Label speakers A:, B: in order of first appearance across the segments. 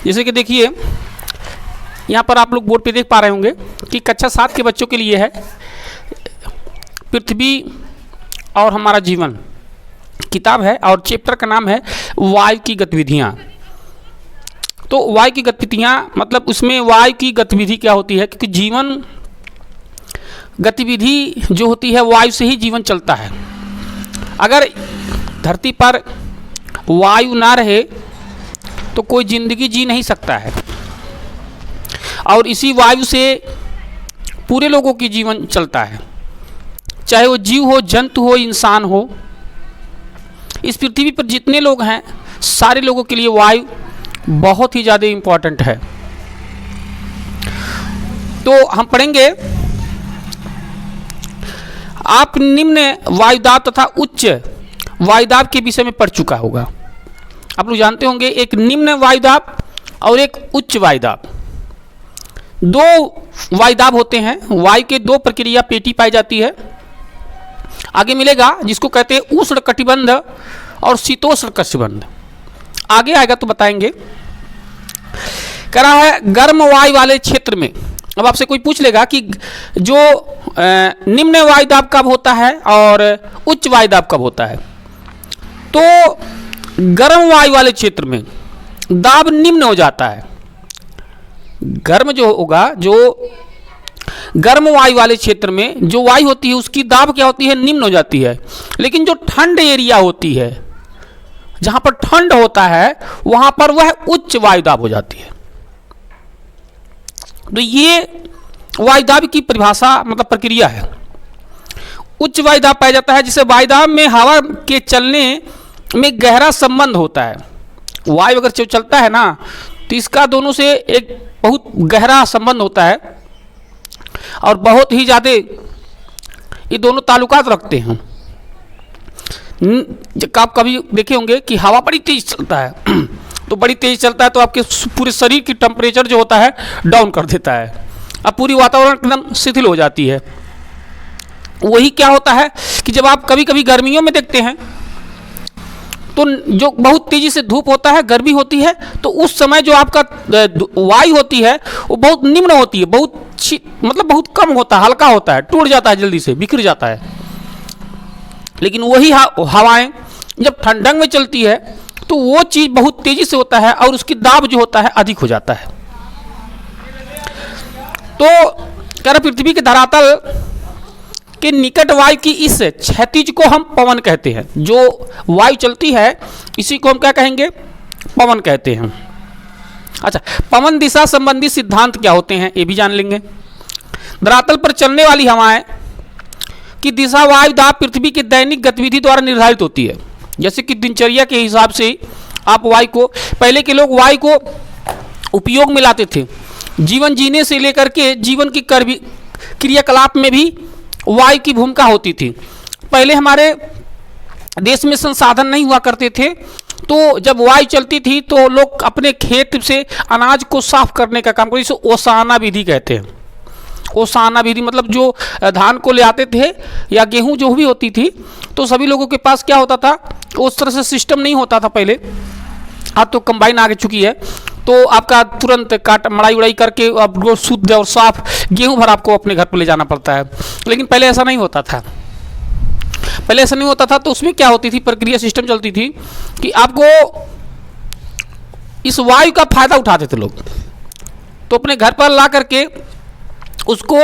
A: जैसे कि देखिए यहाँ पर आप लोग बोर्ड पे देख पा रहे होंगे कि कक्षा 7 के बच्चों के लिए है पृथ्वी और हमारा जीवन किताब है और चैप्टर का नाम है वायु की गतिविधियाँ। तो वायु की गतिविधियाँ मतलब उसमें वायु की गतिविधि क्या होती है, क्योंकि जीवन गतिविधि जो होती है वायु से ही जीवन चलता है। अगर धरती पर वायु ना रहे तो कोई ज़िंदगी जी नहीं सकता है, और इसी वायु से पूरे लोगों की जीवन चलता है, चाहे वो जीव हो, जंतु हो, इंसान हो। इस पृथ्वी पर जितने लोग हैं सारे लोगों के लिए वायु बहुत ही ज़्यादा इम्पोर्टेंट है। तो हम पढ़ेंगे, आप निम्न वायुदाब तथा उच्च वायुदाब के विषय में पढ़ चुका होगा। आप लोग जानते होंगे एक निम्न वायुदाब और एक उच्च वायुदाब। दो वायुदाब होते हैं, वायु के दो प्रक्रिया पेटी पाई जाती है। आगे मिलेगा जिसको कहते हैं उष्ण कटिबंध और शीतोष्ण कटिबंध, आगे आएगा तो बताएंगे। कह रहा है गर्म वायु वाले क्षेत्र में। अब आपसे कोई पूछ लेगा कि जो निम्न वायुदाब कब होता है और उच्च वायुदाब कब होता है, तो गर्म वायु वाले क्षेत्र में दाब निम्न हो जाता है। गर्म जो होगा, जो गर्म वायु वाले क्षेत्र में जो वायु होती है उसकी दाब क्या होती है, निम्न हो जाती है। लेकिन जो ठंड एरिया होती है, जहां पर ठंड होता है, वहां पर वह उच्च वायुदाब हो जाती है। तो ये वायुदाब की परिभाषा मतलब प्रक्रिया है। उच्च वायुदाब पाया जाता है जिसे वायुदाब में हवा के चलने में गहरा संबंध होता है। वायु अगर चलता है ना तो इसका दोनों से एक बहुत गहरा संबंध होता है और बहुत ही ज़्यादा ये दोनों ताल्लुकात रखते हैं। आप कभी देखे होंगे कि हवा बड़ी तेज चलता है तो बड़ी तेज चलता है तो आपके पूरे शरीर की टेम्परेचर जो होता है डाउन कर देता है, अब पूरी वातावरण एकदम शिथिल हो जाती है। वही क्या होता है कि जब आप कभी कभी गर्मियों में देखते हैं तो जो बहुत तेजी से धूप होता है, गर्मी होती है, तो उस समय जो आपका वायु होती है वो बहुत निम्न होती है, मतलब बहुत कम होता है, हल्का होता है, टूट जाता है, जल्दी से बिखर जाता है। लेकिन वही हवाएं जब ठंडक में चलती है तो वो चीज़ बहुत तेजी से होता है और उसकी दाब जो होता है अधिक हो जाता है। तो कह रहे पृथ्वी के धरातल के निकट वायु की इस क्षैतिज को हम पवन कहते हैं। जो वायु चलती है इसी को हम क्या कहेंगे, पवन कहते हैं। अच्छा, पवन दिशा संबंधी सिद्धांत क्या होते हैं ये भी जान लेंगे। धरातल पर चलने वाली हवाएं की दिशा वायु दाब पृथ्वी की दैनिक गतिविधि द्वारा निर्धारित होती है। जैसे कि दिनचर्या के हिसाब से आप वायु को, पहले के लोग वायु को उपयोग में लाते थे, जीवन जीने से लेकर के जीवन की क्रियाकलाप में भी वायु की भूमिका होती थी। पहले हमारे देश में संसाधन नहीं हुआ करते थे, तो जब वायु चलती थी तो लोग अपने खेत से अनाज को साफ करने का काम करते, इसे ओसाना विधि कहते हैं। ओसाना विधि मतलब जो धान को ले आते थे या गेहूं जो भी होती थी, तो सभी लोगों के पास क्या होता था, उस तरह से सिस्टम नहीं होता था पहले। अब तो कंबाइन आ चुकी है, तो आपका तुरंत काट मड़ाई उड़ाई करके अब वो शुद्ध और साफ गेहूं भर आपको अपने घर पर ले जाना पड़ता है। लेकिन पहले ऐसा नहीं होता था। पहले ऐसा नहीं होता था, तो उसमें क्या होती थी, प्रक्रिया सिस्टम चलती थी कि आपको इस वायु का फायदा उठाते थे लोग, तो अपने घर पर ला करके उसको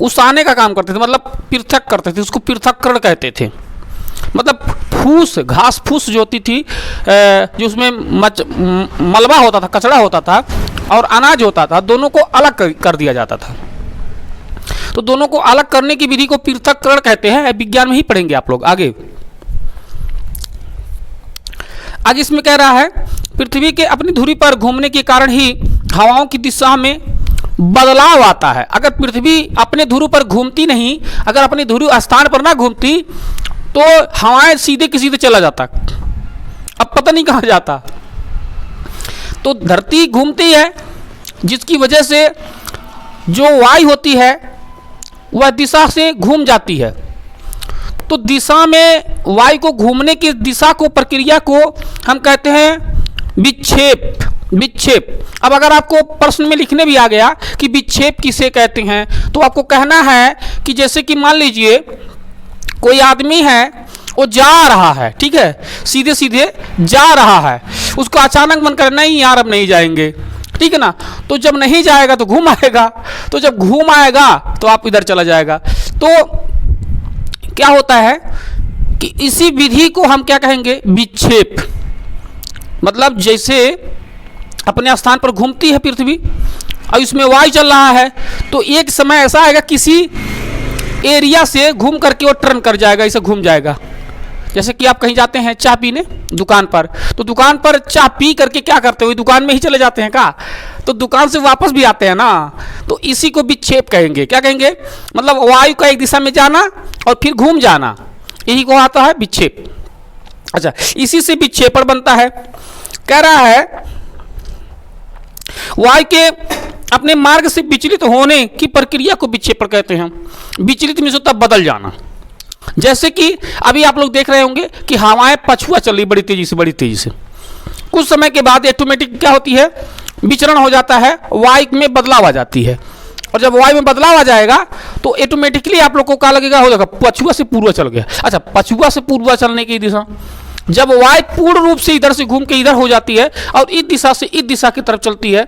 A: उसाने का काम करते थे, मतलब पृथक करते थे, उसको पृथक्करण कहते थे। मतलब फूस, घास फूस जो होती थी, जो उसमें मलबा होता था, कचड़ा होता था और अनाज होता था, दोनों को अलग कर दिया जाता था। तो दोनों को अलग करने की विधि को पृथक्करण कहते हैं। विज्ञान में ही पढ़ेंगे आप लोग आगे। आगे इसमें कह रहा है पृथ्वी के अपनी धुरी पर घूमने के कारण ही हवाओं की दिशा में बदलाव आता है। अगर पृथ्वी अपने ध्रुव पर घूमती नहीं, अगर अपने ध्रुव स्थान पर ना घूमती तो हवाएं सीधे के सीधे चला जाता, अब पता नहीं कहाँ जाता। तो धरती घूमती है जिसकी वजह से जो वायु होती है वह दिशा से घूम जाती है। तो दिशा में वायु को घूमने की दिशा को, प्रक्रिया को हम कहते हैं विक्षेप। विक्षेप। अब अगर आपको प्रश्न में लिखने भी आ गया कि विक्षेप किसे कहते हैं, तो आपको कहना है कि जैसे कि मान लीजिए कोई आदमी है, वो जा रहा है, ठीक है, सीधे सीधे जा रहा है, उसको अचानक मन कर नहीं यार अब नहीं जाएंगे, ठीक है ना, तो जब नहीं जाएगा तो घूम आएगा, तो जब घूम आएगा तो आप इधर चला जाएगा। तो क्या होता है कि इसी विधि को हम क्या कहेंगे, विक्षेप। मतलब जैसे अपने स्थान पर घूमती है पृथ्वी और इसमें वायु चल रहा है, तो एक समय ऐसा आएगा किसी एरिया से घूम करके वो टर्न कर जाएगा, इसे घूम जाएगा। जैसे कि आप कहीं जाते हैं चाय पीने दुकान पर, तो दुकान पर चाय पी करके क्या करते हो, दुकान में ही चले जाते हैं का, तो दुकान से वापस भी आते हैं ना, तो इसी को विक्षेप कहेंगे। क्या कहेंगे, मतलब वायु का एक दिशा में जाना और फिर घूम जाना, यही को आता है विक्षेप। अच्छा, इसी से विक्षेपण बनता है। कह रहा है वायु के अपने मार्ग से विचलित होने की प्रक्रिया को विक्षेपण कहते हैं। विचलित में तब बदल जाना। जैसे कि अभी आप लोग देख रहे होंगे कि हवाएं पछुआ चल रही बड़ी तेजी से, कुछ समय के बाद ऑटोमेटिक क्या होती है, विचरण हो जाता है, वायु में बदलाव आ जाती है, और जब वायु में बदलाव आ जाएगा तो ऑटोमेटिकली आप लोग को क्या लगेगा, हो जाएगा पछुआ से पूर्व चल गया। अच्छा, पछुआ से पूर्व चलने की दिशा, जब वायु पूर्ण रूप से इधर से घूम के इधर हो जाती है और इस दिशा से इस दिशा की तरफ चलती है,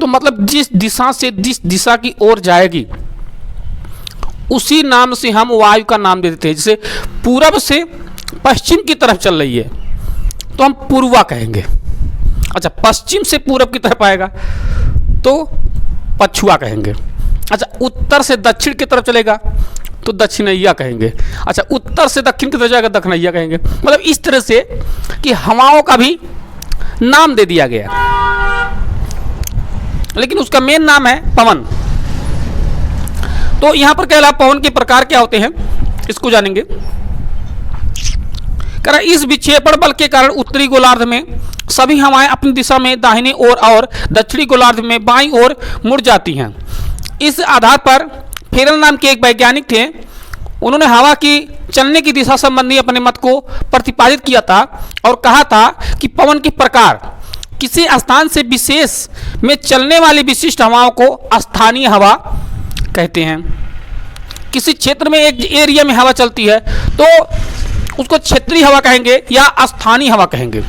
A: तो मतलब जिस दिशा से जिस दिशा की ओर जाएगी उसी नाम से हम वायु का नाम दे देते हैं। जैसे पूरब से पश्चिम की तरफ चल रही है तो हम पूर्वा कहेंगे। अच्छा, पश्चिम से पूरब की तरफ आएगा तो पछुआ कहेंगे। अच्छा, उत्तर से दक्षिण की तरफ चलेगा तो दक्षिणैया कहेंगे। अच्छा, उत्तर से दक्षिण की तरफ जाएगा दक्षिणैया कहेंगे। मतलब इस तरह से कि हवाओं का भी नाम दे दिया गया, लेकिन उसका मेन नाम है पवन। तो यहां पर कह रहा पवन के प्रकार क्या होते हैं, इसको जानेंगे। कह रहा इस विक्षेपण बल के कारण उत्तरी गोलार्ध में सभी हवाएं अपनी दिशा में दाहिनी ओर और दक्षिणी गोलार्ध में बाईं ओर मुड़ जाती हैं। इस आधार पर फेरल नाम के एक वैज्ञानिक थे, उन्होंने हवा की चलने की दिशा संबंधी अपने मत को प्रतिपादित किया था और कहा था कि पवन के प्रकार किसी स्थान से विशेष में चलने वाली विशिष्ट हवाओं को स्थानीय हवा कहते हैं। किसी क्षेत्र में एक एरिया में हवा चलती है तो उसको क्षेत्रीय हवा कहेंगे या स्थानीय हवा कहेंगे।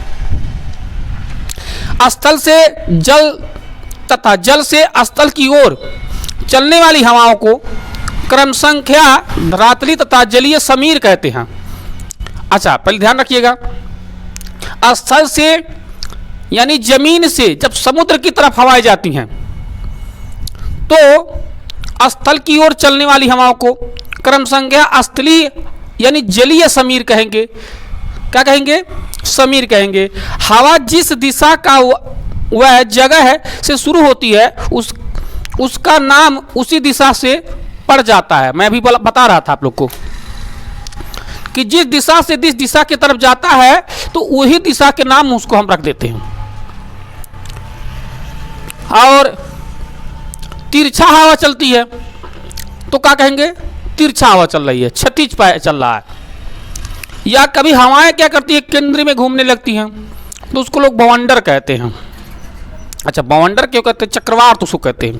A: स्थल से जल तथा जल से स्थल की ओर चलने वाली हवाओं को क्रम संख्या धरातली तथा जलीय समीर कहते हैं। अच्छा, पहले ध्यान रखिएगा, स्थल से यानी जमीन से जब समुद्र की तरफ हवाएं जाती हैं तो स्थल की ओर चलने वाली हवाओं को क्रम संख्या स्थलीय यानी जलीय समीर कहेंगे। क्या कहेंगे, समीर कहेंगे। हवा जिस दिशा का वह जगह है से शुरू होती है उसका नाम उसी दिशा से पड़ जाता है। मैं अभी बता रहा था आप लोग को कि जिस दिशा से जिस दिशा की तरफ जाता है तो वही दिशा के नाम उसको हम रख देते हैं। और तिरछा हवा चलती है तो क्या कहेंगे, तिरछा हवा चल रही है, क्षैतिज चल रहा है। या कभी हवाएं क्या करती है, केंद्र में घूमने लगती हैं तो उसको लोग बवंडर कहते हैं। अच्छा, बवंडर क्यों कहते हैं, चक्रवात उसको कहते हैं।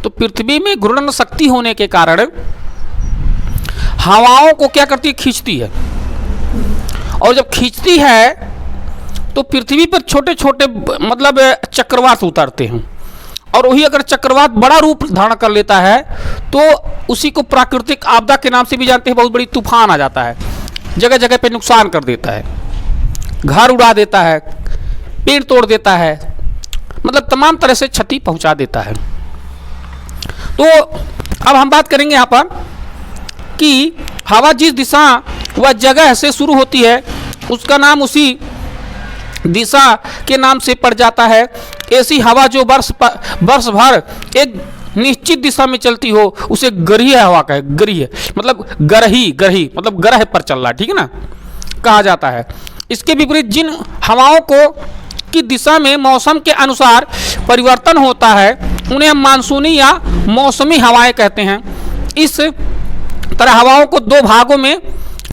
A: तो पृथ्वी में घूर्णन शक्ति होने के कारण हवाओं को क्या करती है, खींचती है, और जब खींचती है तो पृथ्वी पर छोटे छोटे मतलब चक्रवात उतरते हैं, और वही अगर चक्रवात बड़ा रूप धारण कर लेता है तो उसी को प्राकृतिक आपदा के नाम से भी जानते हैं। बहुत बड़ी तूफान आ जाता है, जगह जगह पे नुकसान कर देता है, घर उड़ा देता है, पेड़ तोड़ देता है, मतलब तमाम तरह से क्षति पहुंचा देता है। तो अब हम बात करेंगे यहाँ पर कि हवा जिस दिशा व जगह से शुरू होती है उसका नाम उसी दिशा के नाम से पड़ जाता है। ऐसी हवा जो वर्ष भर एक निश्चित दिशा में चलती हो उसे गरही हवा कहे, गरही मतलब गरही मतलब ग्रह पर चल रहा है, ठीक है ना, कहा जाता है। इसके विपरीत जिन हवाओं को की दिशा में मौसम के अनुसार परिवर्तन होता है उन्हें हम मानसूनी या मौसमी हवाएं कहते हैं। इस तरह हवाओं को दो भागों में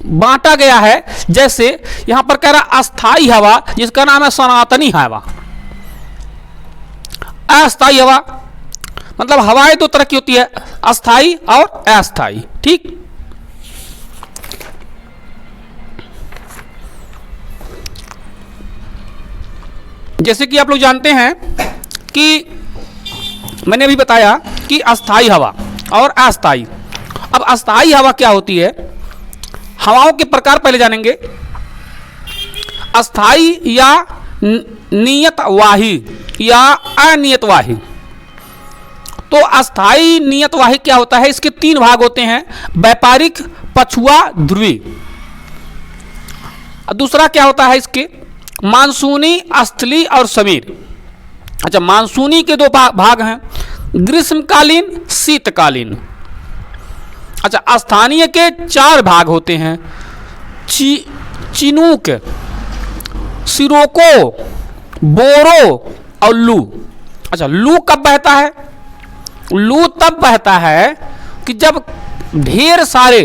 A: बांटा गया है। जैसे यहाँ पर कह रहा अस्थाई हवा जिसका नाम है सनातनी हवा, अस्थाई हवा, मतलब हवाएं दो तरह की होती है, अस्थाई और अस्थाई। ठीक, जैसे कि आप लोग जानते हैं कि मैंने अभी बताया कि अस्थाई हवा और अस्थाई। अब अस्थाई हवा क्या होती है, हवाओं के प्रकार पहले जानेंगे। अस्थाई या नियतवाही या अनियतवाही। तो अस्थाई नियतवाही क्या होता है, इसके तीन भाग होते हैं, व्यापारिक, पछुआ, ध्रुवी। दूसरा क्या होता है इसके, मानसूनी, स्थली और समीर। अच्छा, मानसूनी के दो भाग हैं, ग्रीष्मकालीन, शीतकालीन। अच्छा, स्थानीय के चार भाग होते हैं, चिनूक, सिरोको, बोरो और लू। अच्छा, लू कब बहता है, लू तब बहता है कि जब ढेर सारे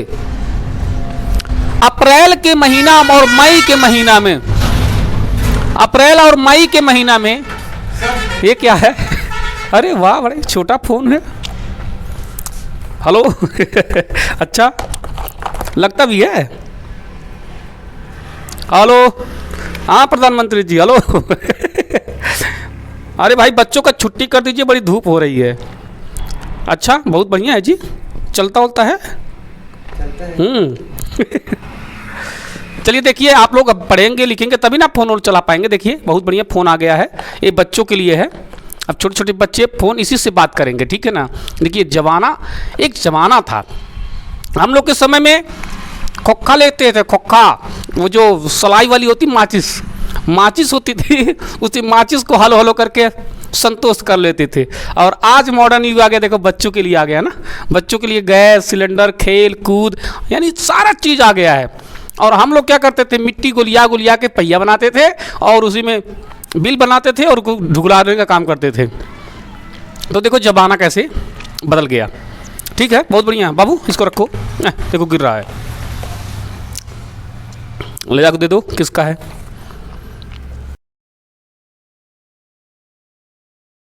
A: अप्रैल के महीना और मई के महीना में, अप्रैल और मई के महीना में, ये क्या है, अरे वाह बड़े छोटा फोन है, हेलो अच्छा लगता भी है, हेलो, हाँ प्रधानमंत्री जी, हेलो अरे भाई बच्चों का छुट्टी कर दीजिए, बड़ी धूप हो रही है। अच्छा, बहुत बढ़िया है जी, चलता उलता है, चलिए देखिए, आप लोग अब पढ़ेंगे लिखेंगे तभी ना फोन और चला पाएंगे। देखिए बहुत बढ़िया फ़ोन आ गया है, ये बच्चों के लिए है। अब छोटे छोटे बच्चे फ़ोन इसी से बात करेंगे, ठीक है ना। देखिए जमाना, एक ज़माना था, हम लोग के समय में खोखा लेते थे, खोखा, वो जो सलाई वाली होती, माचिस होती थी, उसी माचिस को हलो हलो करके संतोष कर लेते थे। और आज मॉडर्न युग आ गया, देखो बच्चों के लिए आ गया ना, बच्चों के लिए गैस सिलेंडर, खेल कूद, यानी सारा चीज़ आ गया है। और हम लोग क्या करते थे, मिट्टी गुलिया के पहिया बनाते थे और उसी में बिल बनाते थे और ढुगलाने का काम करते थे। तो देखो ज़माना कैसे बदल गया। ठीक है, बहुत बढ़िया। बाबू इसको रखो, देखो गिर रहा है, ले जाकर दे दो, किसका है।